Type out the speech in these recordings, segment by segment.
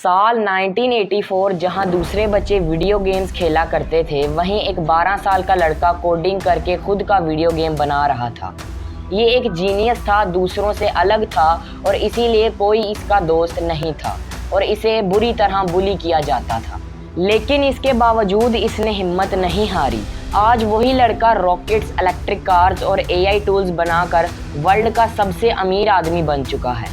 साल 1984 जहां दूसरे बच्चे वीडियो गेम्स खेला करते थे, वहीं एक 12 साल का लड़का कोडिंग करके खुद का वीडियो गेम बना रहा था। ये एक जीनियस था, दूसरों से अलग था और इसीलिए कोई इसका दोस्त नहीं था और इसे बुरी तरह बुली किया जाता था। लेकिन इसके बावजूद इसने हिम्मत नहीं हारी। आज वही लड़का रॉकेट्स, इलेक्ट्रिक कार्स और एआई टूल्स बनाकर वर्ल्ड का सबसे अमीर आदमी बन चुका है।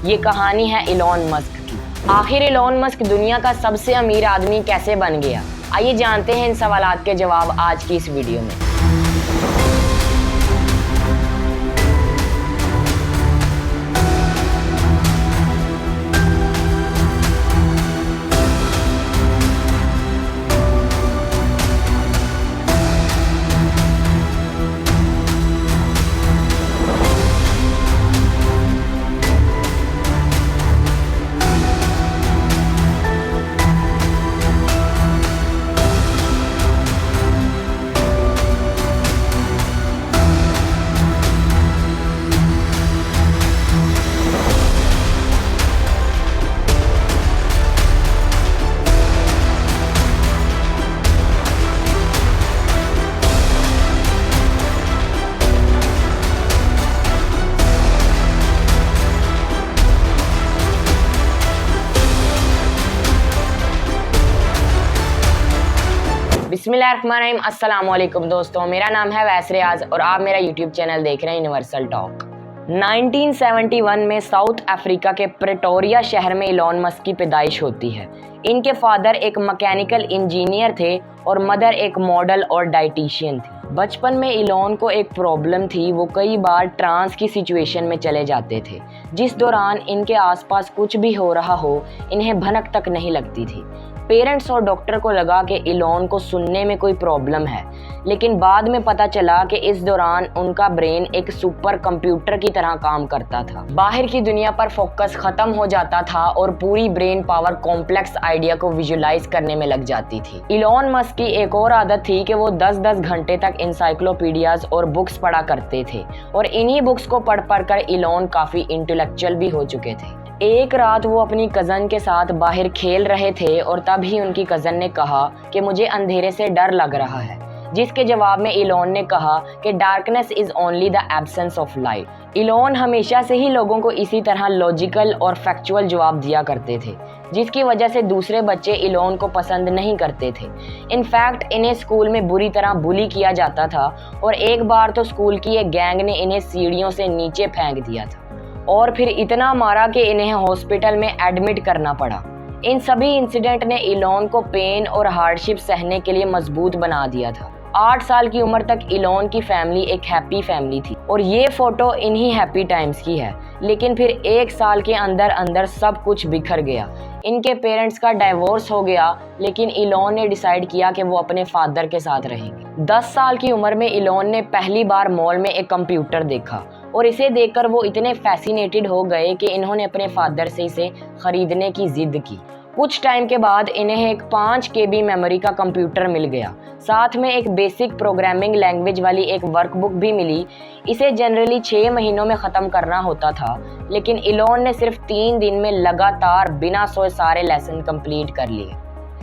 ये कहानी है इलॉन मस्क की। आखिर इलॉन मस्क दुनिया का सबसे अमीर आदमी कैसे बन गया? आइए जानते हैं इन सवालात के जवाब आज की इस वीडियो में। बिस्मिल्लाहिर्रहमानिर्रहीम, अस्सलाम वालेकुम दोस्तों, मेरा नाम है वैस रियाज और आप मेरा यूट्यूब चैनल देख रहे हैं यूनिवर्सल टॉक। 1971 में साउथ अफ्रीका के प्रेटोरिया शहर में इलॉन मस्क की पैदाइश होती है। इनके फादर एक मैकेनिकल इंजीनियर थे और मदर एक मॉडल और डाइटिशियन थी। बचपन में इलॉन को एक प्रॉब्लम थी, वो कई बार ट्रांस की सिचुएशन में चले जाते थे, जिस दौरान इनके आसपास कुछ भी हो रहा हो इन्हें भनक तक नहीं लगती थी। पेरेंट्स और डॉक्टर को लगा कि इलॉन को सुनने में कोई प्रॉब्लम है, लेकिन बाद में पता चला कि इस दौरान उनका ब्रेन एक सुपर कंप्यूटर की तरह काम करता था। बाहर की दुनिया पर फोकस खत्म हो जाता था और पूरी ब्रेन पावर कॉम्प्लेक्स आइडिया को विजुलाइज करने में लग जाती थी। इलॉन मस्क की एक और आदत थी कि वो 10-10 घंटे तक इंसाइक्लोपीडियाज और बुक्स पढ़ा करते थे और इन्हीं बुक्स को पढ़ कर इलॉन काफी इंटेलेक्चुअल भी हो चुके थे। एक रात वो अपनी कज़न के साथ बाहर खेल रहे थे और तभी उनकी कज़न ने कहा कि मुझे अंधेरे से डर लग रहा है, जिसके जवाब में इलॉन ने कहा कि darkness is only the absence of light. Elon हमेशा से ही लोगों को इसी तरह लॉजिकल और फैक्चुअल जवाब दिया करते थे, जिसकी वजह से दूसरे बच्चे इलॉन को पसंद नहीं करते थे। इनफैक्ट इन्हें स्कूल में बुरी तरह बुली किया जाता था और एक बार तो स्कूल की एक गैंग ने इन्हें सीढ़ियों से नीचे फेंक दिया था और फिर इतना मारा कि इन्हें हॉस्पिटल में एडमिट करना पड़ा। इन सभी इंसिडेंट ने इलॉन को पेन और हार्डशिप सहने के लिए मजबूत बना दिया था। 8 साल की उम्र तक इलॉन की फैमिली एक हैप्पी फैमिली थी और ये फोटो इन्हीं हैप्पी टाइम्स की है। लेकिन फिर 1 साल के अंदर अंदर सब कुछ बिखर गया। इनके पेरेंट्स का डाइवोर्स हो गया, लेकिन इलॉन ने डिसाइड किया कि वो अपने फादर के साथ रहेंगे। 10 साल की उम्र में इलॉन ने पहली बार मॉल में एक कंप्यूटर देखा और इसे देखकर वो इतने फैसिनेटेड हो गए कि इन्होंने अपने फादर से इसे खरीदने की जिद की। कुछ टाइम के बाद इन्हें एक 5 KB मेमोरी का कंप्यूटर मिल गया, साथ में एक बेसिक प्रोग्रामिंग लैंग्वेज वाली एक वर्कबुक भी मिली। इसे जनरली 6 महीनों में ख़त्म करना होता था, लेकिन इलॉन ने सिर्फ 3 दिन में लगातार बिना सोए सारे लेसन कंप्लीट कर लिए।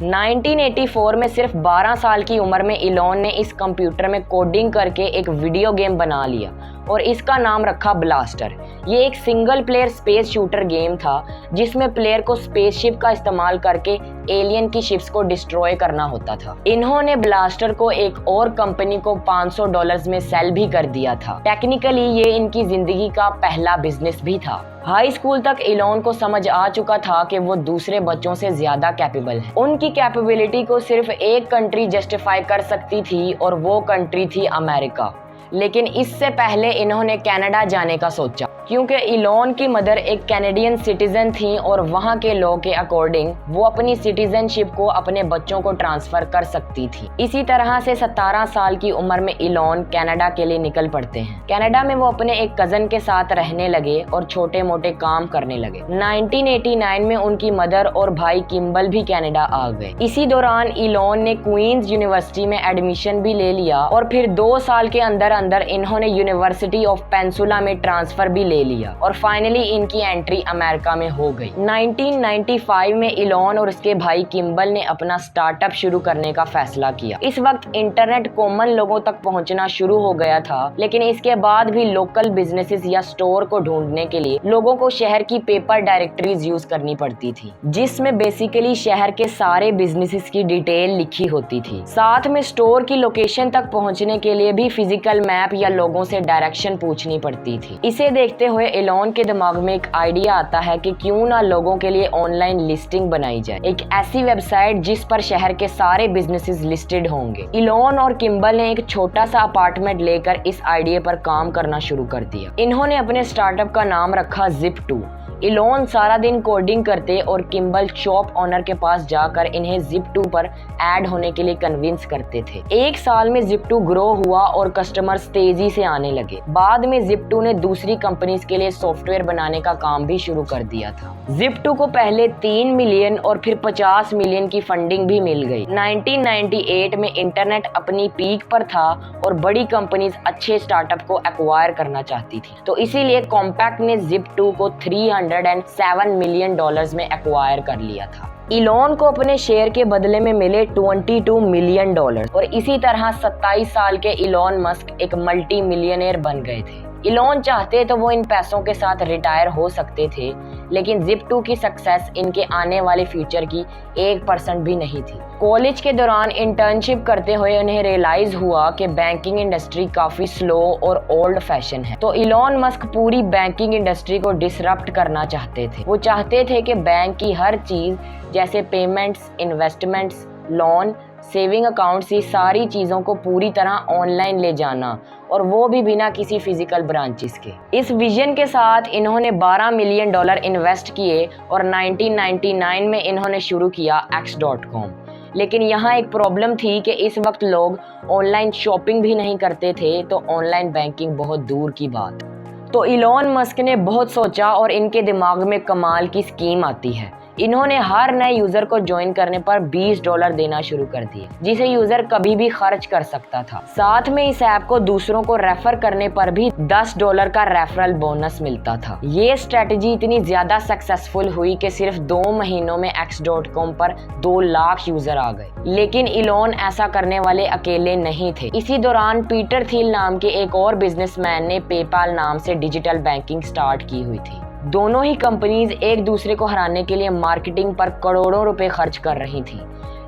1984 में सिर्फ 12 साल की उम्र में इलॉन ने इस कंप्यूटर में कोडिंग करके एक वीडियो गेम बना लिया और इसका नाम रखा ब्लास्टर। ये एक single player space shooter game था, जिसमें प्लेयर को स्पेसशिप का इस्तेमाल करके एलियन की शिप्स को डिस्ट्रॉय करना होता था। इन्होंने ब्लास्टर को एक और कंपनी को $500 में सेल भी कर दिया था। टेक्निकली ये इनकी जिंदगी का पहला बिजनेस भी था। हाई स्कूल तक इलॉन को समझ आ चुका था कि वो दूसरे बच्चों से ज्यादा कैपेबल है। उनकी कैपेबिलिटी को सिर्फ एक कंट्री जस्टिफाई कर सकती थी और वो कंट्री थी अमेरिका। लेकिन इससे पहले इन्होंने कनाडा जाने का सोचा, क्योंकि इलॉन की मदर एक कैनेडियन सिटीजन थी और वहां के लॉ के अकॉर्डिंग वो अपनी सिटीजनशिप को अपने बच्चों को ट्रांसफर कर सकती थी। इसी तरह से 17 साल की उम्र में इलॉन कनाडा के लिए निकल पड़ते हैं। कनाडा में वो अपने एक कजन के साथ रहने लगे और छोटे मोटे काम करने लगे। 1989 में उनकी मदर और भाई किम्बल भी कनाडा आ गए। इसी दौरान इलॉन ने क्वींस यूनिवर्सिटी में एडमिशन भी ले लिया और फिर 2 साल के अंदर अंदर इन्होंने यूनिवर्सिटी ऑफ पेंसुला में ट्रांसफर भी ले लिया और फाइनली इनकी एंट्री अमेरिका में हो गई। 1995 में इलॉन और उसके भाई किम्बल ने अपना स्टार्टअप शुरू करने का फैसला किया। इस वक्त इंटरनेट कॉमन लोगों तक पहुंचना शुरू हो गया था, लेकिन इसके बाद भी लोकल बिजनेसेस या स्टोर को ढूंढने के लिए लोगों को शहर की पेपर डायरेक्टरीज यूज करनी पड़ती थी, जिसमें बेसिकली शहर के सारे बिजनेसेस की डिटेल लिखी होती थी। साथ में स्टोर की लोकेशन तक पहुंचने के लिए भी फिजिकल मैप या लोगों से डायरेक्शन पूछनी पड़ती थी। इसे देखते हुए इलॉन के दिमाग में एक आइडिया आता है कि क्यों ना लोगों के लिए ऑनलाइन लिस्टिंग बनाई जाए, एक ऐसी वेबसाइट जिस पर शहर के सारे बिजनेसेस लिस्टेड होंगे। इलॉन और किम्बल ने एक छोटा सा अपार्टमेंट लेकर इस आइडिया पर काम करना शुरू कर दिया। इन्होंने अपने स्टार्टअप का नाम रखा Zip2। इलॉन सारा दिन कोडिंग करते और किम्बल शॉप ओनर के पास जाकर इन्हें Zip2 पर ऐड होने के लिए कन्विंस करते थे। एक साल में Zip2 ग्रो हुआ और कस्टमर्स तेजी से आने लगे। बाद में Zip2 ने दूसरी कंपनीज के लिए सॉफ्टवेयर बनाने का काम भी शुरू कर दिया था। Zip2 को पहले 3 मिलियन और फिर 50 मिलियन की फंडिंग भी मिल गई। 1998 में इंटरनेट अपनी पीक पर था और बड़ी कंपनीज अच्छे स्टार्टअप को एक्वायर करना चाहती थी, तो इसीलिए कॉम्पैक्ट ने Zip2 को $307 मिलियन में एक्वायर कर लिया था। इलॉन को अपने शेयर के बदले में मिले $22 मिलियन और इसी तरह 27 साल के इलॉन मस्क एक मल्टी मिलियनेयर बन गए थे। इलॉन चाहते तो वो इन पैसों के साथ रिटायर हो सकते थे, लेकिन Zip2 की सक्सेस इनके आने वाले फ्यूचर की 1% भी नहीं थी। कॉलेज के दौरान इंटर्नशिप करते हुए उन्हें रियलाइज हुआ कि बैंकिंग इंडस्ट्री काफी स्लो और ओल्ड फैशन है, तो इलॉन मस्क पूरी बैंकिंग इंडस्ट्री को डिसरप्ट करना चाहते थे। वो चाहते थे कि बैंक की हर चीज जैसे payments, investments, loan, saving accounts, ये सारी चीज़ों को पूरी तरह ऑनलाइन ले जाना, और वो भी बिना किसी फिजिकल ब्रांचेस के। इस विजन के साथ इन्होंने $12 मिलियन इन्वेस्ट किए और 1999 में इन्होंने शुरू किया X.com। लेकिन यहाँ एक प्रॉब्लम थी कि इस वक्त लोग ऑनलाइन शॉपिंग भी नहीं करते थे, तो ऑनलाइन बैंकिंग बहुत दूर की बात। तो इलॉन मस्क ने बहुत सोचा और इनके दिमाग में कमाल की स्कीम आती है। इन्होंने हर नए यूजर को ज्वाइन करने पर $20 देना शुरू कर दिए, जिसे यूजर कभी भी खर्च कर सकता था। साथ में इस ऐप को दूसरों को रेफर करने पर भी $10 का रेफरल बोनस मिलता था। ये स्ट्रेटजी इतनी ज्यादा सक्सेसफुल हुई कि सिर्फ 2 महीनों में X.com पर 2 लाख यूजर आ गए। लेकिन इलॉन ऐसा करने वाले अकेले नहीं थे। इसी दौरान पीटर थिल नाम के एक और बिजनेसमैन ने पेपाल नाम से डिजिटल बैंकिंग स्टार्ट की हुई थी। दोनों ही कंपनीज एक दूसरे को हराने के लिए मार्केटिंग पर करोड़ों रुपए खर्च कर रही थी,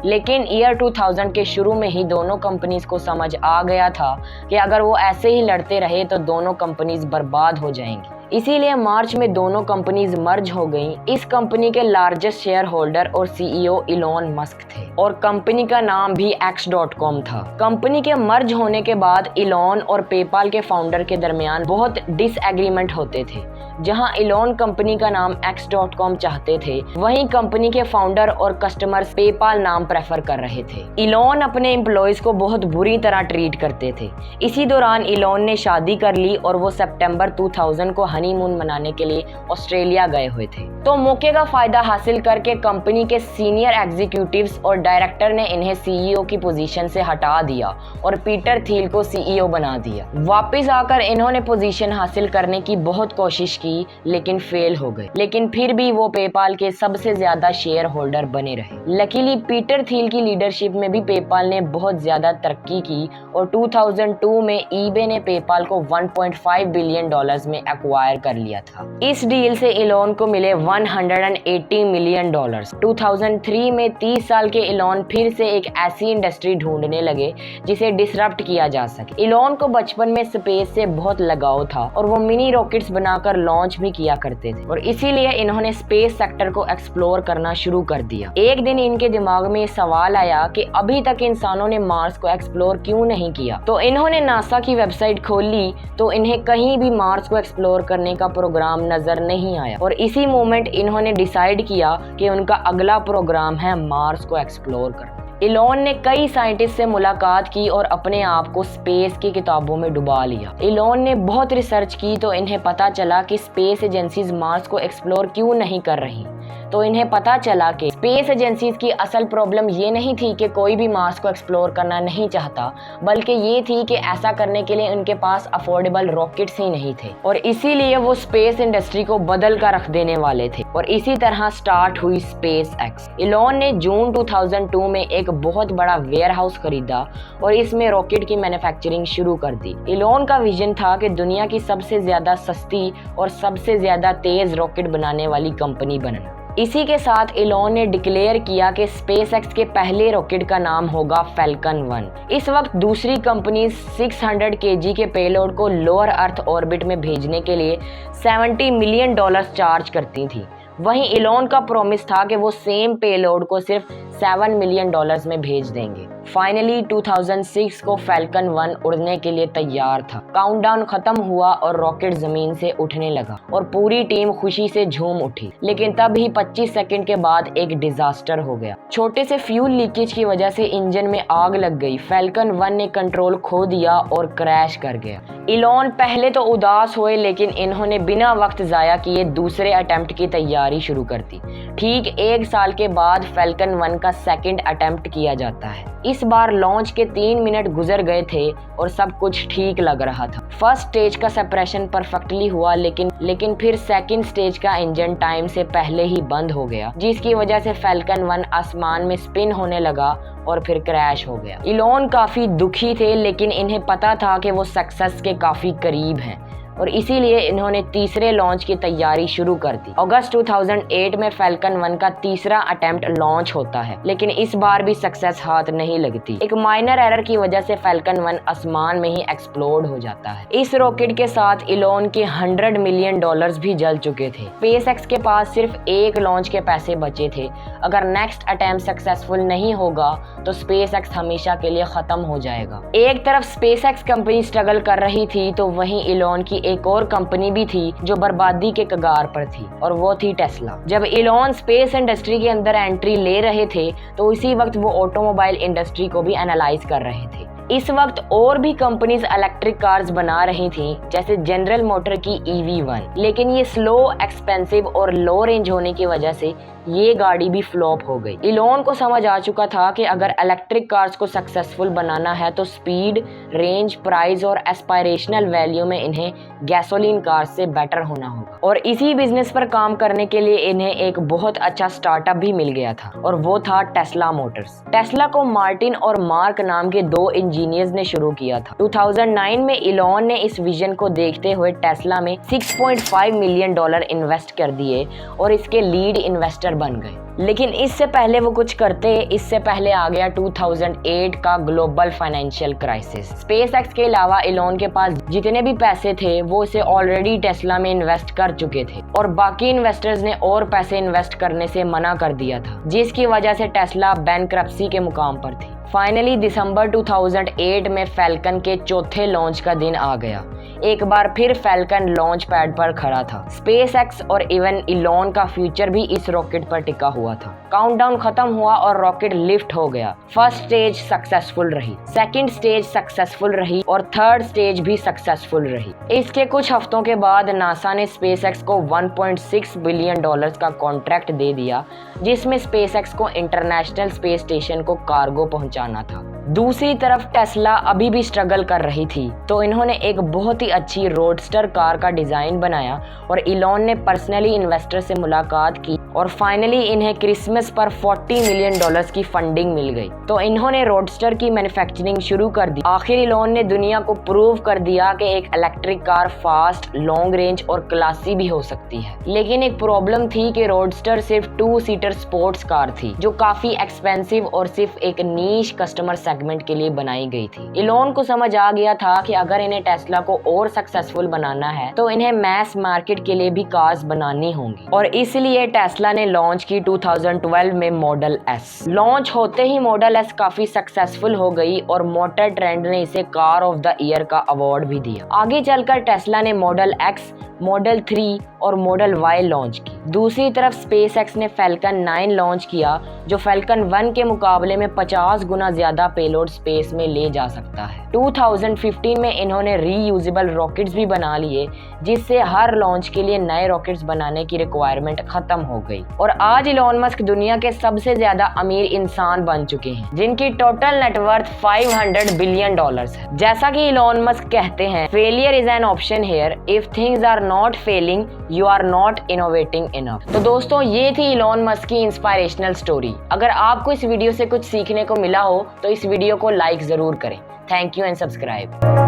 लेकिन ईयर 2000 के शुरू में ही दोनों कंपनीज को समझ आ गया था कि अगर वो ऐसे ही लड़ते रहे तो दोनों कंपनीज बर्बाद हो जाएंगी। इसीलिए मार्च में दोनों कंपनीज मर्ज हो गईं। इस कंपनी के लार्जेस्ट शेयर होल्डर और सीईओ इलॉन मस्क थे और कंपनी का नाम भी X.com था। कंपनी के मर्ज होने के बाद इलॉन और पेपाल के फाउंडर के दरमियान बहुत डिसएग्रीमेंट होते थे। जहां इलॉन कंपनी का नाम X.com चाहते थे, वहीं कंपनी के फाउंडर और कस्टमर्स पेपाल नाम प्रेफर कर रहे थे। इलॉन अपने एम्प्लॉयज को बहुत बुरी तरह ट्रीट करते थे। इसी दौरान इलॉन ने शादी कर ली और वो सितंबर 2000 को हनीमून मनाने के लिए ऑस्ट्रेलिया गए हुए थे। तो मौके का फायदा हासिल करके कंपनी के सीनियर एग्जीक्यूटिव्स और डायरेक्टर ने इन्हें सीईओ की पोजीशन से हटा दिया और पीटर थिल को सीईओ बना दिया। वापस आकर इन्होंने पोजीशन हासिल करने की बहुत कोशिश की, लेकिन फेल हो गए। लेकिन फिर भी वो पेपाल के सबसे ज्यादा शेयर होल्डर बने रहे। लकीली पीटर थिल की लीडरशिप में भी पेपाल ने बहुत ज्यादा तरक्की की और 2002 में ईबे ने पेपाल को $1.5 बिलियन में एक्वायर कर लिया था। इस डील से इलॉन को मिले $180 मिलियन। 2003 में 30 साल के इलॉन फिर से एक ऐसी इंडस्ट्री ढूंढने लगे जिसे डिसरप्ट किया जा सके। इलॉन को बचपन में स्पेस से बहुत लगाव था और वो मिनी रॉकेट्स बनाकर लॉन्च भी किया करते थे, और इसीलिए इन्होंने स्पेस सेक्टर को एक्सप्लोर करना शुरू कर दिया। एक दिन इनके दिमाग में सवाल आया कि अभी तक इंसानों ने मार्स को एक्सप्लोर क्यों नहीं किया। तो इन्होंने नासा की वेबसाइट खोली तो इन्हें कहीं भी मार्स को एक्सप्लोर करने का प्रोग्राम नजर नहीं आया, और इसी मोमेंट इन्होंने डिसाइड किया कि उनका अगला प्रोग्राम है मार्स को एक्सप्लोर करना। इलॉन ने कई साइंटिस्ट से मुलाकात की और अपने आप को स्पेस की किताबों में डुबा लिया। इलॉन ने बहुत रिसर्च की तो इन्हें पता चला कि स्पेस एजेंसीज मार्स को एक्सप्लोर क्यों नहीं कर रही। तो इन्हें पता चला कि स्पेस एजेंसीज की असल प्रॉब्लम ये नहीं थी कि कोई भी मार्स को एक्सप्लोर करना नहीं चाहता, बल्कि ये थी कि ऐसा करने के लिए उनके पास अफोर्डेबल रॉकेट्स ही नहीं थे और इसीलिए वो स्पेस इंडस्ट्री को बदल कर रख देने वाले थे। और इसी तरह स्टार्ट हुई स्पेस एक्स। इलॉन ने जून 2002 में एक बहुत बड़ा वेयर हाउस खरीदा और इसमें रॉकेट की मैन्युफैक्चरिंग शुरू कर दी। इलॉन का विजन था कि दुनिया की सबसे ज्यादा सस्ती और सबसे ज्यादा तेज रॉकेट बनाने वाली कंपनी बनना। इसी के साथ इलॉन ने डिक्लेयर किया कि स्पेसएक्स के पहले रॉकेट का नाम होगा फैल्कन 1। इस वक्त दूसरी कंपनी 600 kg के पेलोड को लोअर अर्थ ऑर्बिट में भेजने के लिए $70 मिलियन चार्ज करती थी। वहीं इलॉन का प्रॉमिस था कि वो सेम पेलोड को सिर्फ $7 मिलियन में भेज देंगे। फाइनली 2006 को फैल्कन 1 उड़ने के लिए तैयार था। काउंटडाउन खत्म हुआ और रॉकेट जमीन से उठने लगा और पूरी टीम खुशी से झूम उठी। लेकिन तब ही 25 सेकंड के बाद एक डिजास्टर हो गया। छोटे से फ्यूल लीकेज की वजह से इंजन में आग लग गई। फैल्कन 1 ने कंट्रोल खो दिया और क्रैश कर गया। इलॉन पहले तो उदास हुए, लेकिन इन्होंने बिना वक्त जाया किए दूसरे अटेम्प्ट की तैयारी शुरू कर दी। ठीक 1 साल के बाद फैल्कन 1 का सेकंड अटेम्प्ट किया जाता है। इस बार लॉन्च के 3 मिनट गुजर गए थे और सब कुछ ठीक लग रहा था। फर्स्ट स्टेज का सेपरेशन परफेक्टली हुआ, लेकिन फिर सेकंड स्टेज का इंजन टाइम से पहले ही बंद हो गया, जिसकी वजह से फैल्कन 1 आसमान में स्पिन होने लगा और फिर क्रैश हो गया। इलॉन काफी दुखी थे, लेकिन इन्हें पता था कि वो सक्सेस के काफी करीब हैं और इसीलिए इन्होंने तीसरे लॉन्च की तैयारी शुरू कर दी। अगस्त 2008 में फैल्कन 1 का तीसरा अटेम्प्ट लॉन्च होता है, लेकिन इस बार भी सक्सेस हाथ नहीं लगती। एक माइनर एरर की वजह से फैल्कन 1 आसमान में ही एक्सप्लोड हो जाता है। इस रॉकेट के साथ इलॉन के $100 मिलियन भी जल चुके थे। स्पेसएक्स के पास सिर्फ एक लॉन्च के पैसे बचे थे। अगर नेक्स्ट अटेम्प्ट सक्सेसफुल नहीं होगा तो स्पेसएक्स हमेशा के लिए खत्म हो जाएगा। एक तरफ स्पेसएक्स कंपनी स्ट्रगल कर रही थी, तो वहीं इलॉन की एक और कंपनी भी थी जो बर्बादी के कगार पर थी, और वो थी टेस्ला। जब इलॉन स्पेस इंडस्ट्री के अंदर एंट्री ले रहे थे, तो इसी वक्त वो ऑटोमोबाइल इंडस्ट्री को भी एनालाइज कर रहे थे। इस वक्त और भी कंपनीज इलेक्ट्रिक कार्स बना रही थी, जैसे जनरल मोटर की EV1, लेकिन ये स्लो, एक्सपेंसिव और लो रेंज होने की वजह से ये गाड़ी भी फ्लॉप हो गई। इलॉन को समझ आ चुका था कि अगर इलेक्ट्रिक कार्स को सक्सेसफुल बनाना है तो स्पीड, रेंज, प्राइस और एस्पायरेशनल वैल्यू में इन्हें गैसोलीन कार्स से बेटर होना होगा। और इसी बिजनेस पर काम करने के लिए इन्हें एक बहुत अच्छा स्टार्टअप भी मिल गया था, और वो था टेस्ला मोटर्स। टेस्ला को मार्टिन और मार्क नाम के 2 इंजीनियर्स ने शुरू किया था। 2009 में इलॉन ने इस विजन को देखते हुए टेस्ला में $6.5 मिलियन इन्वेस्ट कर दिए और इसके लीड इन्वेस्टर बन गए। लेकिन इससे पहले वो कुछ करते, इससे पहले आ गया 2008 का ग्लोबल फाइनेंशियल क्राइसिस। स्पेसएक्स के अलावा इलॉन के पास जितने भी पैसे थे वो इसे ऑलरेडी टेस्ला में इन्वेस्ट कर चुके थे, और बाकी इन्वेस्टर्स ने और पैसे इन्वेस्ट करने से मना कर दिया था, जिसकी वजह से टेस्ला बैंकरप्सी के मुकाम पर थी। फाइनली दिसंबर 2008 में फैल्कन के चौथे लॉन्च का दिन आ गया। एक बार फिर फैल्कन लॉन्च पैड पर खड़ा था। स्पेसएक्स और इवन इलॉन का फ्यूचर भी इस रॉकेट पर टिका हुआ था। काउंटडाउन खत्म हुआ और रॉकेट लिफ्ट हो गया। फर्स्ट स्टेज सक्सेसफुल रही, सेकंड स्टेज सक्सेसफुल रही और थर्ड स्टेज भी सक्सेसफुल रही। इसके कुछ हफ्तों के बाद नासा ने स्पेसएक्स को $1.6 बिलियन का कॉन्ट्रैक्ट दे दिया, जिसमें स्पेसएक्स को इंटरनेशनल स्पेस स्टेशन को कार्गो पहुंचाना था। दूसरी तरफ टेस्ला अभी भी स्ट्रगल कर रही थी, तो इन्होंने एक बहुत ही अच्छी रोडस्टर कार का डिजाइन बनाया और इलॉन ने पर्सनली इन्वेस्टर से मुलाकात की और फाइनली इन्हें क्रिसमस पर $40 मिलियन की फंडिंग मिल गई। तो इन्होंने रोडस्टर की मैन्युफैक्चरिंग शुरू कर दी। आखिर इलॉन ने दुनिया को प्रूव कर दिया कि एक electric car fast, long range और क्लासी भी हो सकती है। लेकिन एक प्रॉब्लम थी कि रोडस्टर सिर्फ 2 सीटर स्पोर्ट्स कार थी, जो काफी एक्सपेंसिव और सिर्फ एक नीश कस्टमर सेगमेंट के लिए बनाई गई थी। इलॉन को समझ आ गया था कि अगर इन्हें टेस्ला को और सक्सेसफुल बनाना है तो इन्हें मैस मार्केट के लिए भी कार्स बनानी होंगी, और इसलिए टेस्ला ने लॉन्च की 2012 में मॉडल एस। लॉन्च होते ही मॉडल एस काफी सक्सेसफुल हो गई और मोटर ट्रेंड ने इसे कार ऑफ द ईयर का अवार्ड भी दिया। आगे चलकर टेस्ला ने मॉडल एक्स, मॉडल 3 और मॉडल वाई लॉन्च की। दूसरी तरफ स्पेसएक्स ने फैल्कन 9 लॉन्च किया, जो फैल्कन 1 के मुकाबले में 50 गुना ज्यादा पेलोड स्पेस में ले जा सकता है। 2015 में इन्होंने रीयूजेबल रॉकेट्स भी बना लिए, जिससे हर लॉन्च के लिए नए रॉकेट्स बनाने की रिक्वायरमेंट खत्म हो गई। और आज इलॉन मस्क दुनिया के सबसे ज्यादा अमीर इंसान बन चुके हैं, जिनकी टोटल नेटवर्थ $500 बिलियन है। जैसा कि इलॉन मस्क कहते हैं, failure is an option here, if things are not failing you are not innovating enough. तो दोस्तों, ये थी इलॉन मस्क की इंस्पायरेशनल स्टोरी। अगर आपको इस वीडियो से कुछ सीखने को मिला हो तो इस वीडियो को लाइक जरूर करें। Thank you and subscribe.